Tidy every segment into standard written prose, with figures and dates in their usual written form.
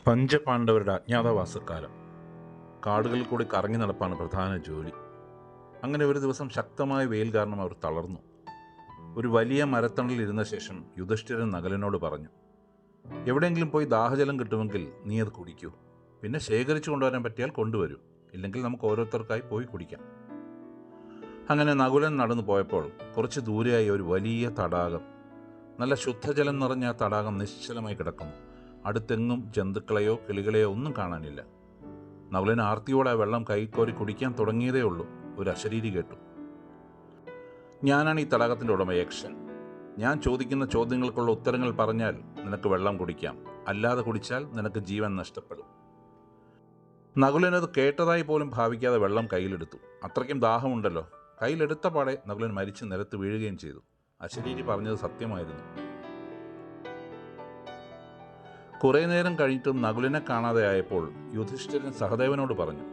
പഞ്ചപാണ്ഡവരുടെ അജ്ഞാതവാസക്കാലം. കാടുകളിൽ കൂടി കറങ്ങി നടപ്പാണ് പ്രധാന ജോലി. അങ്ങനെ ഒരു ദിവസം ശക്തമായ വെയിൽ കാരണം അവർ തളർന്നു. ഒരു വലിയ മരത്തണലിൽ ഇരുന്ന ശേഷം യുധിഷ്ഠിരൻ നകുലനോട് പറഞ്ഞു, എവിടെയെങ്കിലും പോയി ദാഹജലം കിട്ടുമെങ്കിൽ നീ അത് കുടിക്കൂ. പിന്നെ ശേഖരിച്ചു കൊണ്ടുവരാൻ പറ്റിയാൽ കൊണ്ടുവരൂ, ഇല്ലെങ്കിൽ നമുക്ക് ഓരോരുത്തർക്കായി പോയി കുടിക്കാം. അങ്ങനെ നകുലൻ നടന്നു പോയപ്പോൾ കുറച്ച് ദൂരെയായി ഒരു വലിയ തടാകം, നല്ല ശുദ്ധജലം നിറഞ്ഞ ആ തടാകം നിശ്ചലമായി കിടക്കുന്നു. അടുത്തെങ്ങും ജന്തുക്കളെയോ കിളികളെയോ ഒന്നും കാണാനില്ല. നകുലൻ ആർത്തിയോടെ ആ വെള്ളം കൈക്കോരി കുടിക്കാൻ തുടങ്ങിയതേ ഉള്ളൂ. ഒരു അശരീരി കേട്ടു, ഞാനാണ് ഈ തടാകത്തിൻ്റെ ഉടമ യക്ഷൻ. ഞാൻ ചോദിക്കുന്ന ചോദ്യങ്ങൾക്കുള്ള ഉത്തരങ്ങൾ പറഞ്ഞാൽ നിനക്ക് വെള്ളം കുടിക്കാം, അല്ലാതെ കുടിച്ചാൽ നിനക്ക് ജീവൻ നഷ്ടപ്പെടും. നകുലൻ അത് കേട്ടതായി പോലും ഭാവിക്കാതെ വെള്ളം കയ്യിലെടുത്തു. അത്രയ്ക്കും ദാഹമുണ്ടല്ലോ. കയ്യിലെടുത്ത പാടെ നകുലൻ മരിച്ച് നിലത്ത് വീഴുകയും ചെയ്തു. അശരീരി പറഞ്ഞത് സത്യമായിരുന്നു. കുറേ നേരം കഴിഞ്ഞിട്ടും നകുലനെ കാണാതെ ആയപ്പോൾ യുധിഷ്ഠിരൻ സഹദേവനോട് പറഞ്ഞു,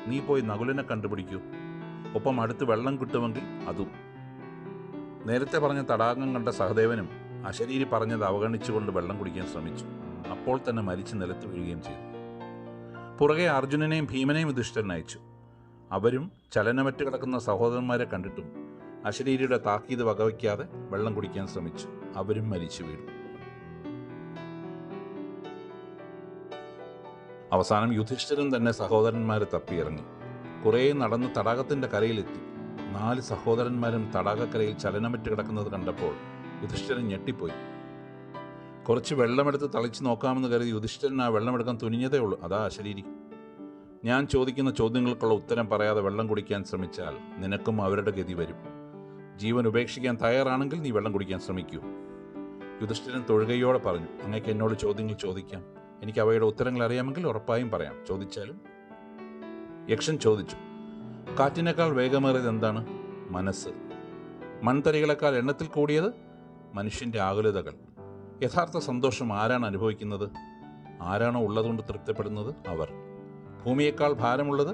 നീ പോയി നകുലനെ കണ്ടുപിടിക്കൂ. ഒപ്പം അടുത്ത് വെള്ളം കിട്ടുമെങ്കിൽ അതും. നേരത്തെ പറഞ്ഞ തടാകം കണ്ട സഹദേവനും അശരീരി പറഞ്ഞത് അവഗണിച്ചുകൊണ്ട് വെള്ളം കുടിക്കാൻ ശ്രമിച്ചു. അപ്പോൾ തന്നെ മരിച്ച് നിലത്ത് വീഴുകയും ചെയ്തു. പുറകെ അർജുനനെയും ഭീമനെയും യുധിഷ്ഠിരൻ അയച്ചു. അവരും ചലനമറ്റ് കിടക്കുന്ന സഹോദരന്മാരെ കണ്ടിട്ടും അശരീരിയുടെ താക്കീത് വകവയ്ക്കാതെ വെള്ളം കുടിക്കാൻ ശ്രമിച്ചു. അവരും മരിച്ചു വീണു. അവസാനം യുധിഷ്ഠിരൻ തന്നെ സഹോദരന്മാരെ തപ്പിയിറങ്ങി. കുറേ നടന്ന് തടാകത്തിൻ്റെ കരയിലെത്തി. 4 സഹോദരന്മാരും തടാകക്കരയിൽ ചലനമറ്റ് കിടക്കുന്നത് കണ്ടപ്പോൾ യുധിഷ്ഠിരൻ ഞെട്ടിപ്പോയി. കുറച്ച് വെള്ളമെടുത്ത് തളിച്ച് നോക്കാമെന്ന് കരുതി യുധിഷ്ഠിരൻ ആ വെള്ളമെടുക്കാൻ തുനിഞ്ഞതേ ഉള്ളൂ. അതാ അശരീരി. ഞാൻ ചോദിക്കുന്ന ചോദ്യങ്ങൾക്കുള്ള ഉത്തരം പറയാതെ വെള്ളം കുടിക്കാൻ ശ്രമിച്ചാൽ നിനക്കും അവരുടെ ഗതി വരും. ജീവൻ ഉപേക്ഷിക്കാൻ തയ്യാറാണെങ്കിൽ നീ വെള്ളം കുടിക്കാൻ ശ്രമിക്കൂ. യുധിഷ്ഠിരൻ തൊഴുകയോടെ പറഞ്ഞു, അങ്ങേക്ക് എന്നോട് ചോദ്യങ്ങൾ ചോദിക്കാം. എനിക്ക് അവയുടെ ഉത്തരങ്ങൾ അറിയാമെങ്കിൽ ഉറപ്പായും പറയാം. ചോദിച്ചാലും. യക്ഷൻ ചോദിച്ചു, കാറ്റിനേക്കാൾ വേഗമേറിയത് എന്താണ്? മനസ്സ്. മൺതരികളെക്കാൾ എണ്ണത്തിൽ കൂടിയത് മനുഷ്യൻ്റെ ആകുലതകൾ. യഥാർത്ഥ സന്തോഷം ആരാണ് അനുഭവിക്കുന്നത്? ആരാണോ ഉള്ളതുകൊണ്ട് തൃപ്തിപ്പെടുന്നത് അവർ. ഭൂമിയേക്കാൾ ഭാരമുള്ളത്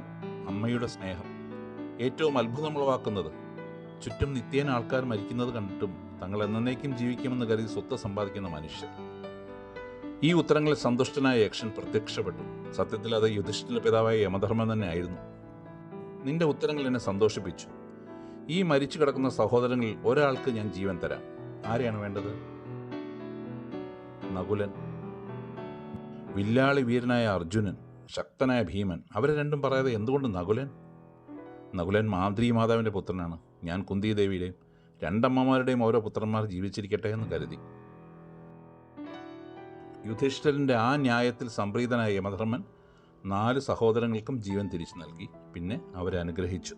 അമ്മയുടെ സ്നേഹം. ഏറ്റവും അത്ഭുതമുളവാക്കുന്നത് ചുറ്റും നിത്യേന ആൾക്കാർ മരിക്കുന്നത് കണ്ടിട്ടും തങ്ങൾ എന്നേക്കും ജീവിക്കുമെന്ന് കരുതി സ്വത്ത് സമ്പാദിക്കുന്ന മനുഷ്യർ. ഈ ഉത്തരങ്ങളിൽ സന്തുഷ്ടനായ യക്ഷൻ പ്രത്യക്ഷപ്പെട്ടു. സത്യത്തിൽ അത് യുധിഷ്ഠിര പിതാവായ യമധർമ്മൻ തന്നെ ആയിരുന്നു. നിന്റെ ഉത്തരങ്ങൾ എന്നെ സന്തോഷിപ്പിച്ചു. ഈ മരിച്ചു കിടക്കുന്ന സഹോദരങ്ങളിൽ ഒരാൾക്ക് ഞാൻ ജീവൻ തരാം. ആരെയാണ് വേണ്ടത്? നകുലൻ. വില്ലാളി വീരനായ അർജുനൻ, ശക്തനായ ഭീമൻ, അവരെ രണ്ടും പറയാതെ എന്തുകൊണ്ട് നകുലൻ? നകുലൻ മാദ്രീ മാതാവിൻ്റെ പുത്രനാണ്. ഞാൻ കുന്തിദേവിയുടെയും 2 അമ്മമാരുടെയും ഓരോ പുത്രന്മാർ ജീവിച്ചിരിക്കട്ടെ എന്ന് കരുതി. യുധിഷ്ഠിരൻ്റെ ആ ന്യായത്തിൽ സംപ്രീതനായ യമധർമ്മൻ 4 സഹോദരങ്ങൾക്കും ജീവൻ തിരിച്ചു നൽകി. പിന്നെ അവരെ അനുഗ്രഹിച്ചു.